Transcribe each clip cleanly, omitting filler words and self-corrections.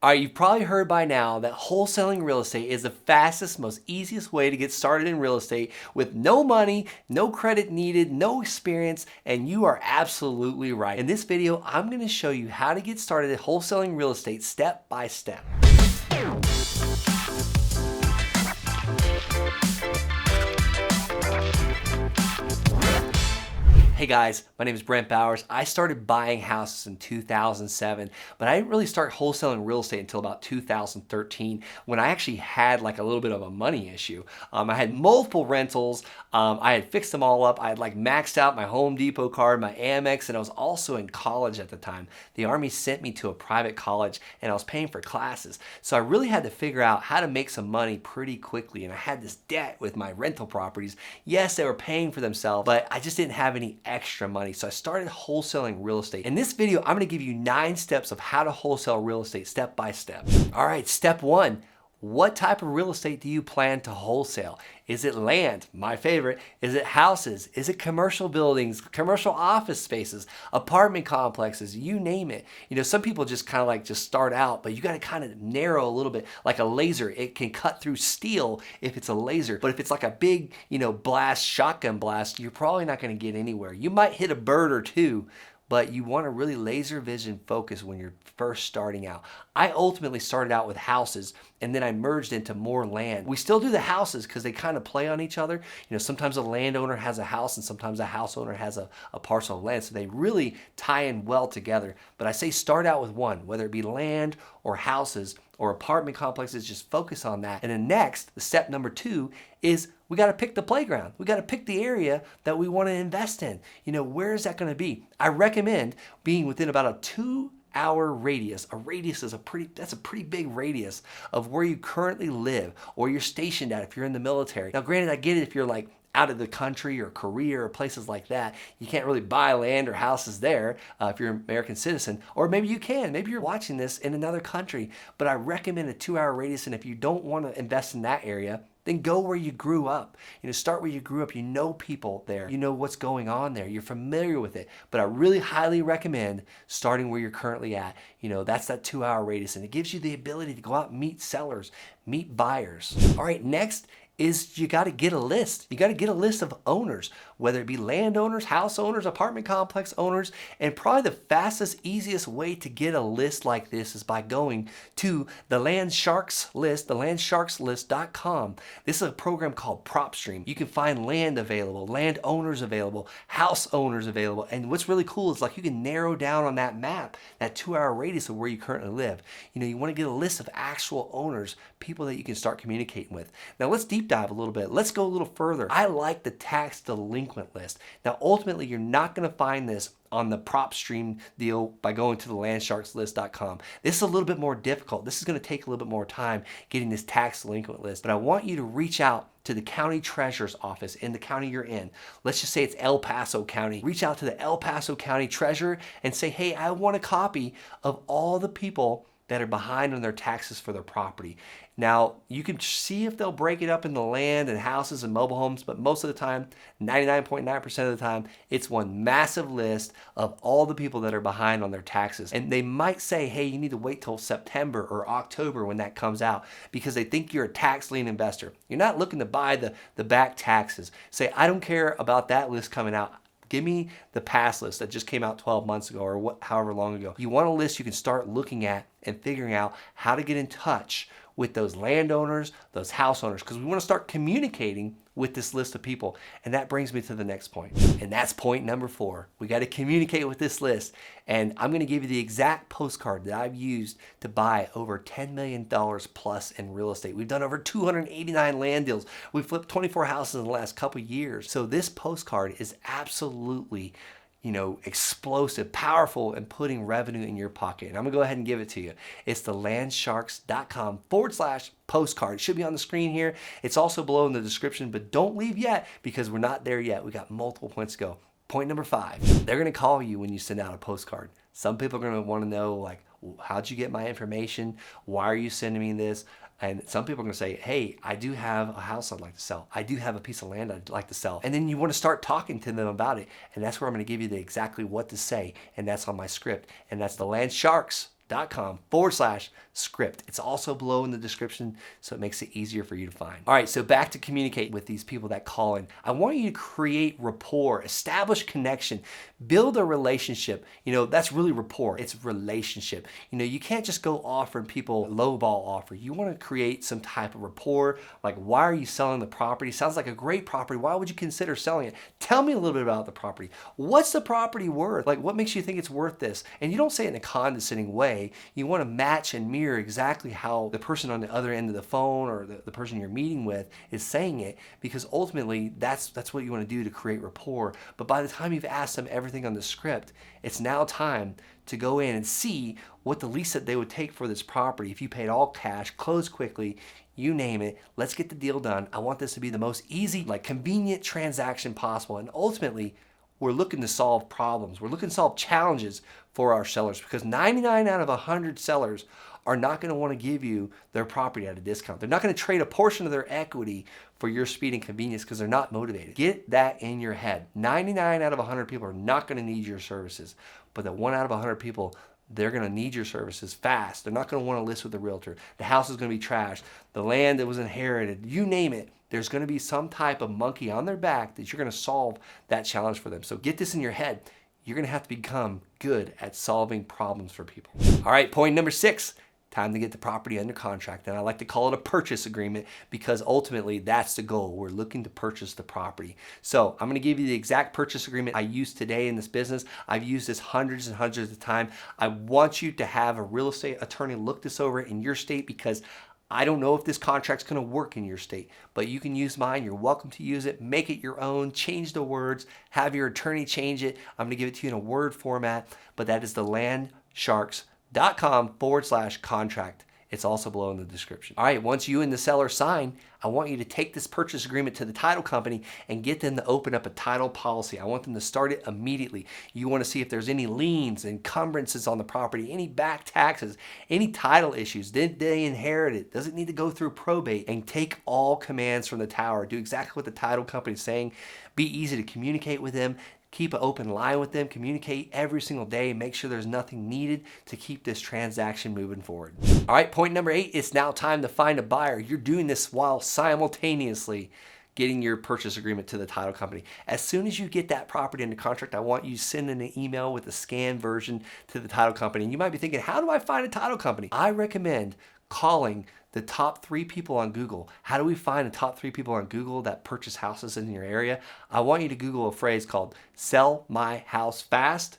All right, you've probably heard by now that wholesaling real estate is the fastest, most easiest way to get started in real estate with no money, no credit needed, no experience, and you are absolutely right. In this video, I'm going to show you how to get started at wholesaling real estate step by step. Hey guys, my name is Brent Bowers. I started buying houses in 2007, but I didn't really start wholesaling real estate until about 2013 when I actually had like a little bit of a money issue. I had multiple rentals. I had fixed them all up. I had like maxed out my Home Depot card, my Amex, and I was also in college at the time. The Army sent me to a private college and I was paying for classes. So I really had to figure out how to make some money pretty quickly. And I had this debt with my rental properties. Yes, they were paying for themselves, but I just didn't have any extra money. So I started wholesaling real estate. In this video, I'm going to give you 9 steps of how to wholesale real estate step by step. All right, step 1. What type of real estate do you plan to wholesale? Is it land? My favorite. Is it houses? Is it commercial buildings, commercial office spaces, apartment complexes, you name it. You know, some people just kind of like just start out, but you got to kind of narrow a little bit like a laser. It can cut through steel if it's a laser, but if it's like a big, blast, shotgun blast, you're probably not going to get anywhere. You might hit a bird or two, but you want to really laser vision focus when you're first starting out. I ultimately started out with houses and then I merged into more land. We still do the houses because they kind of play on each other. Sometimes a landowner has a house and sometimes a house owner has a parcel of land. So they really tie in well together. But I say start out with one, whether it be land or houses or apartment complexes, just focus on that. And then next, the step number 2 is we got to pick the playground. We got to pick the area that we want to invest in. Where is that going to be? I recommend being within about a 2-hour radius. A radius is that's a pretty big radius of where you currently live or you're stationed at if you're in the military. Now, granted, I get it if you're like out of the country or Korea or places like that. You can't really buy land or houses there if you're an American citizen. Or maybe you can. Maybe you're watching this in another country. But I recommend a 2-hour radius. And if you don't want to invest in that area, then go where you grew up. Start where you grew up. You know people there. You know what's going on there. You're familiar with it. But I really highly recommend starting where you're currently at. That's that 2-hour radius. And it gives you the ability to go out and meet sellers, meet buyers. All right, next is you got to get a list. You got to get a list of owners, whether it be landowners, house owners, apartment complex owners, and probably the fastest, easiest way to get a list like this is by going to the Land Sharks list, the landsharkslist.com. This is a program called Propstream. You can find land available, land owners available, house owners available, and what's really cool is like you can narrow down on that map, that 2-hour radius of where you currently live. You want to get a list of actual owners, people that you can start communicating with. Now let's deep dive a little bit. Let's go a little further. I like the tax delinquent list. Now, ultimately, you're not going to find this on the Propstream deal by going to the landsharkslist.com. This is a little bit more difficult. This is going to take a little bit more time getting this tax delinquent list, but I want you to reach out to the county treasurer's office in the county you're in. Let's just say it's El Paso County. Reach out to the El Paso County treasurer and say, hey, I want a copy of all the people that are behind on their taxes for their property. Now, you can see if they'll break it up into land and houses and mobile homes, but most of the time, 99.9% of the time, it's one massive list of all the people that are behind on their taxes. And they might say, hey, you need to wait till September or October when that comes out because they think you're a tax lien investor. You're not looking to buy the back taxes. Say, I don't care about that list coming out. Give me the past list that just came out 12 months ago or however long ago. You want a list you can start looking at and figuring out how to get in touch with those landowners, those house owners, because we want to start communicating with this list of people. And that brings me to the next point. And that's point number 4. We got to communicate with this list. And I'm going to give you the exact postcard that I've used to buy over $10 million plus in real estate. We've done over 289 land deals. We've flipped 24 houses in the last couple of years. So this postcard is absolutely explosive, powerful, and putting revenue in your pocket. And I'm gonna go ahead and give it to you. It's the landsharks.com/postcard. It should be on the screen here. It's also below in the description, but don't leave yet because we're not there yet. We got multiple points to go. Point number 5, they're gonna call you when you send out a postcard. Some people are gonna wanna know like, how'd you get my information? Why are you sending me this? And some people are going to say, hey, I do have a house I'd like to sell. I do have a piece of land I'd like to sell. And then you want to start talking to them about it. And that's where I'm going to give you exactly what to say. And that's on my script. And that's the landsharks realtors.com/script. It's also below in the description, so it makes it easier for you to find. All right, so back to communicate with these people that call in. I want you to create rapport, establish connection, build a relationship. That's really rapport. It's relationship. You can't just go offering people a lowball offer. You want to create some type of rapport. Like, why are you selling the property? Sounds like a great property. Why would you consider selling it? Tell me a little bit about the property. What's the property worth? Like, what makes you think it's worth this? And you don't say it in a condescending way. You want to match and mirror exactly how the person on the other end of the phone or the person you're meeting with is saying it, because ultimately that's what you want to do to create rapport. But by the time you've asked them everything on the script, it's now time to go in and see what the lease that they would take for this property. If you paid all cash, close quickly, you name it, let's get the deal done. I want this to be the most easy, convenient transaction possible. And ultimately, we're looking to solve problems. We're looking to solve challenges for our sellers, because 99 out of 100 sellers are not going to want to give you their property at a discount. They're not going to trade a portion of their equity for your speed and convenience because they're not motivated. Get that in your head. 99 out of 100 people are not going to need your services, but the 1 out of 100 people, they're going to need your services fast. They're not going to want to list with a realtor. The house is going to be trashed. The land that was inherited, you name it. There's going to be some type of monkey on their back that you're going to solve that challenge for them. So get this in your head. You're going to have to become good at solving problems for people. All right, point number 6. Time to get the property under contract. And I like to call it a purchase agreement, because ultimately that's the goal. We're looking to purchase the property. So I'm going to give you the exact purchase agreement I use today in this business. I've used this hundreds and hundreds of times. I want you to have a real estate attorney look this over in your state, because I don't know if this contract's going to work in your state, but you can use mine. You're welcome to use it. Make it your own. Change the words. Have your attorney change it. I'm going to give it to you in a Word format, but that is the landsharks.com/contract. It's also below in the description. All right, once you and the seller sign, I want you to take this purchase agreement to the title company and get them to open up a title policy. I want them to start it immediately. You want to see if there's any liens, encumbrances on the property, any back taxes, any title issues. Did they inherit it? Does it need to go through probate? And take all commands from the tower. Do exactly what the title company is saying. Be easy to communicate with them. Keep an open line with them. Communicate every single day. Make sure there's nothing needed to keep this transaction moving forward. All right, point number 8, it's now time to find a buyer. You're doing this while simultaneously getting your purchase agreement to the title company. As soon as you get that property under contract, I want you to send in an email with a scanned version to the title company. And you might be thinking, how do I find a title company? I recommend calling the top 3 people on Google. How do we find the top 3 people on Google that purchase houses in your area? I want you to Google a phrase called "sell my house fast"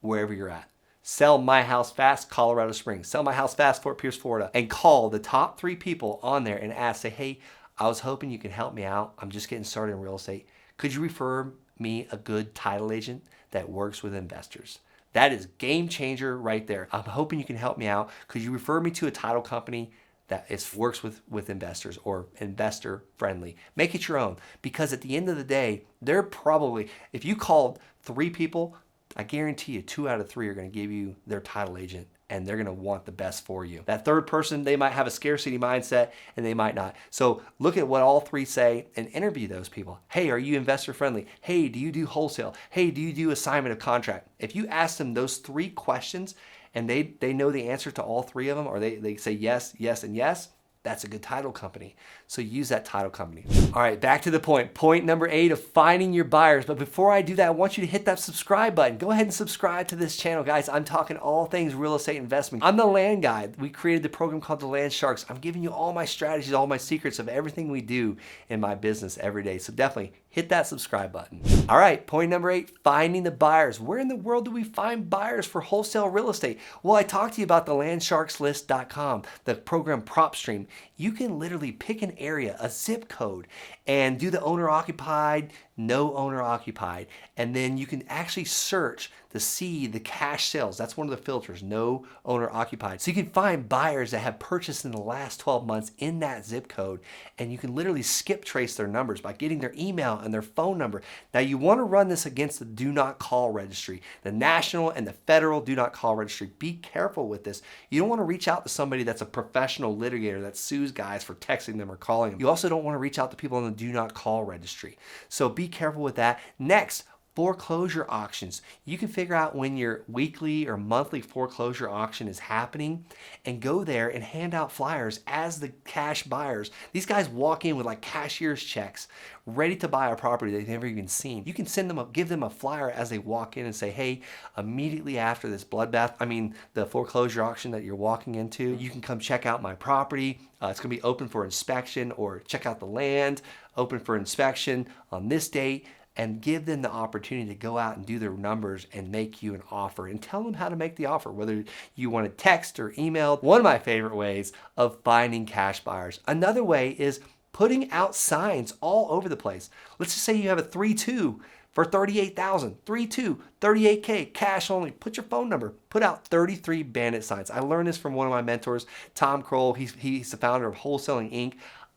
wherever you're at. Sell my house fast, Colorado Springs. Sell my house fast, Fort Pierce, Florida. And call the top 3 people on there and ask, say, hey, I was hoping you could help me out. I'm just getting started in real estate. Could you refer me a good title agent that works with investors? That is game changer right there. I'm hoping you can help me out. Could you refer me to a title company that works with investors or investor friendly? Make it your own, because at the end of the day, they're probably, if you called 3 people, I guarantee you 2 out of 3 are going to give you their title agent, and they're going to want the best for you. That third person, they might have a scarcity mindset and they might not. So look at what all 3 say and interview those people. Hey, are you investor friendly? Hey, do you do wholesale? Hey, do you do assignment of contract? If you ask them those 3 questions and they know the answer to all 3 of them, or they say yes, yes, and yes, that's a good title company. So use that title company. All right, back to the point. Point number 8 of finding your buyers. But before I do that, I want you to hit that subscribe button. Go ahead and subscribe to this channel, guys. I'm talking all things real estate investment. I'm the land guy. We created the program called the Land Sharks. I'm giving you all my strategies, all my secrets of everything we do in my business every day. So definitely hit that subscribe button. All right, point number 8, finding the buyers. Where in the world do we find buyers for wholesale real estate? Well, I talked to you about the landsharkslist.com, the program Propstream. You can literally pick an area, a zip code, and do the owner occupied, no owner occupied, and then you can actually search to see the cash sales. That's one of the filters, no owner occupied. So you can find buyers that have purchased in the last 12 months in that zip code, and you can literally skip trace their numbers by getting their email and their phone number. Now you want to run this against the do not call registry, the national and the federal do not call registry. Be careful with this. You don't want to reach out to somebody that's a professional litigator that sues guys for texting them or calling them. You also don't want to reach out to people on the do not call registry. So be careful with that. Next, Foreclosure auctions. You can figure out when your weekly or monthly foreclosure auction is happening and go there and hand out flyers as the cash buyers. These guys walk in with like cashier's checks ready to buy a property they've never even seen. You can give them a flyer as they walk in and say, hey, immediately after this the foreclosure auction that you're walking into, you can come check out my property. It's gonna be open for inspection, or check out the land, open for inspection on this date, and give them the opportunity to go out and do their numbers and make you an offer, and tell them how to make the offer, whether you want to text or email. One of my favorite ways of finding cash buyers. Another way is putting out signs all over the place. Let's just say you have a 3-2 for $38,000, 3-2, 38K, cash only. Put your phone number, put out 33 bandit signs. I learned this from one of my mentors, Tom Kroll. He's the founder of Wholesaling Inc.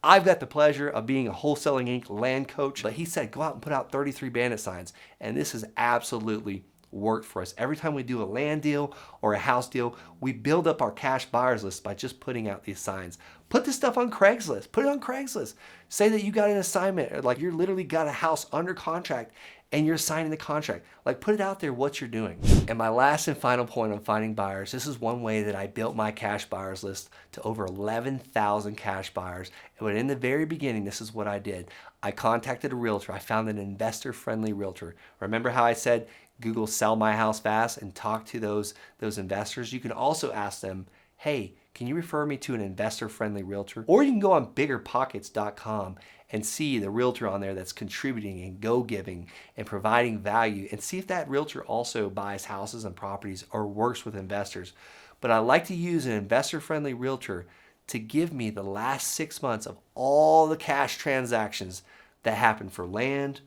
I've got the pleasure of being a Wholesaling Inc. land coach, but he said, go out and put out 33 bandit signs. And this has absolutely worked for us. Every time we do a land deal or a house deal, we build up our cash buyers list by just putting out these signs. Put this stuff on Craigslist. Put it on Craigslist. Say that you got an assignment, like you're literally got a house under contract and you're signing the contract. Like, put it out there what you're doing. And my last and final point on finding buyers, this is one way that I built my cash buyers list to over 11,000 cash buyers. But in the very beginning, this is what I did. I contacted a realtor. I found an investor-friendly realtor. Remember how I said Google sell my house fast and talk to those investors? You can also ask them, hey, can you refer me to an investor-friendly realtor? Or you can go on biggerpockets.com and see the realtor on there that's contributing and go-giving and providing value, and see if that realtor also buys houses and properties or works with investors. But I like to use an investor-friendly realtor to give me the last 6 months of all the cash transactions that happen for land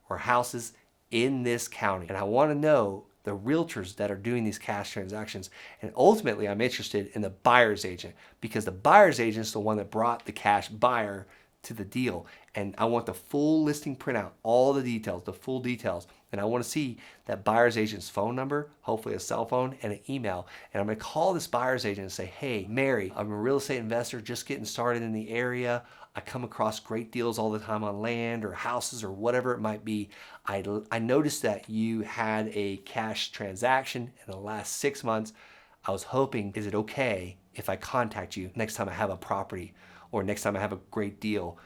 or houses in this county. And I want to know the realtors that are doing these cash transactions. And ultimately, I'm interested in the buyer's agent, because the buyer's agent is the one that brought the cash buyer to the deal. And I want the full listing printout, all the details, the full details. And I want to see that buyer's agent's phone number, hopefully a cell phone, and an email. And I'm going to call this buyer's agent and say, hey, Mary, I'm a real estate investor just getting started in the area. I come across great deals all the time on land or houses or whatever it might be. I noticed that you had a cash transaction in the last 6 months. I was hoping, is it okay if I contact you next time I have a property or next time I have a great deal?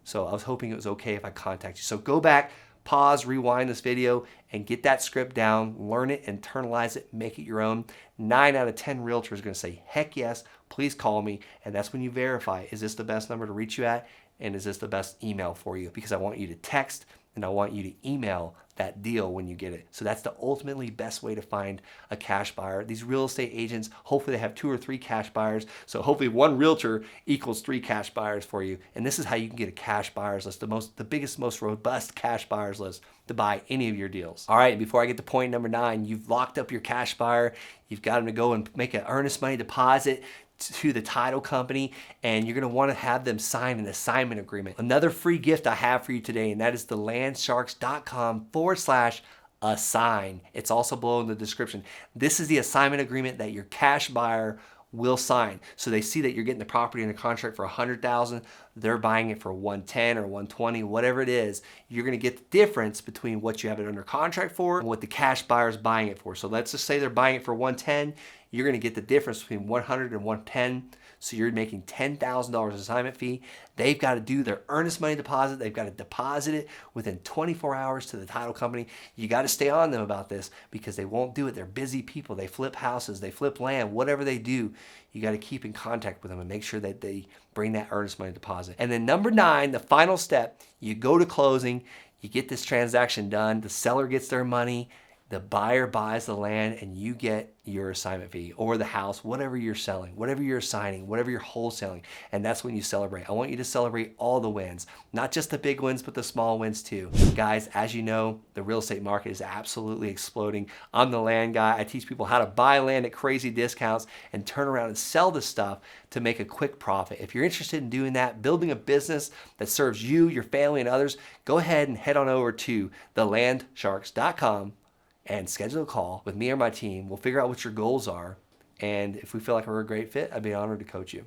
So I was hoping it was okay if I contact you. So go back, pause, rewind this video, and get that script down, learn it, internalize it, make it your own. 9 out of 10 realtors are gonna say, heck yes, please call me. And that's when you verify, is this the best number to reach you at? And is this the best email for you? Because I want you to text and I want you to email that deal when you get it. So that's the ultimately best way to find a cash buyer. These real estate agents, hopefully they have 2 or 3 cash buyers. So hopefully one realtor equals 3 cash buyers for you. And this is how you can get a cash buyers list, the biggest, most robust cash buyers list to buy any of your deals. All right, before I get to point number 9, you've locked up your cash buyer. You've got them to go and make an earnest money deposit to the title company, and you're going to want to have them sign an assignment agreement. Another free gift I have for you today, and that is the landsharks.com/assign. It's also below in the description. This is the assignment agreement that your cash buyer will sign. So they see that you're getting the property under contract for $100,000, they're buying it for $110 or $120, whatever it is. You're going to get the difference between what you have it under contract for and what the cash buyer is buying it for. So let's just say they're buying it for $110. You're going to get the difference between $100 and $110. So you're making $10,000 assignment fee. They've got to do their earnest money deposit. They've got to deposit it within 24 hours to the title company. You got to stay on them about this because they won't do it. They're busy people. They flip houses, they flip land, whatever they do. You got to keep in contact with them and make sure that they bring that earnest money deposit. And then number 9, the final step, you go to closing, you get this transaction done, the seller gets their money, the buyer buys the land, and you get your assignment fee or the house, whatever you're selling, whatever you're assigning, whatever you're wholesaling. And that's when you celebrate. I want you to celebrate all the wins, not just the big wins, but the small wins too. Guys, as you know, the real estate market is absolutely exploding. I'm the land guy. I teach people how to buy land at crazy discounts and turn around and sell the stuff to make a quick profit. If you're interested in doing that, building a business that serves you, your family, and others, go ahead and head on over to thelandsharks.com and schedule a call with me or my team. We'll figure out what your goals are. And if we feel like we're a great fit, I'd be honored to coach you.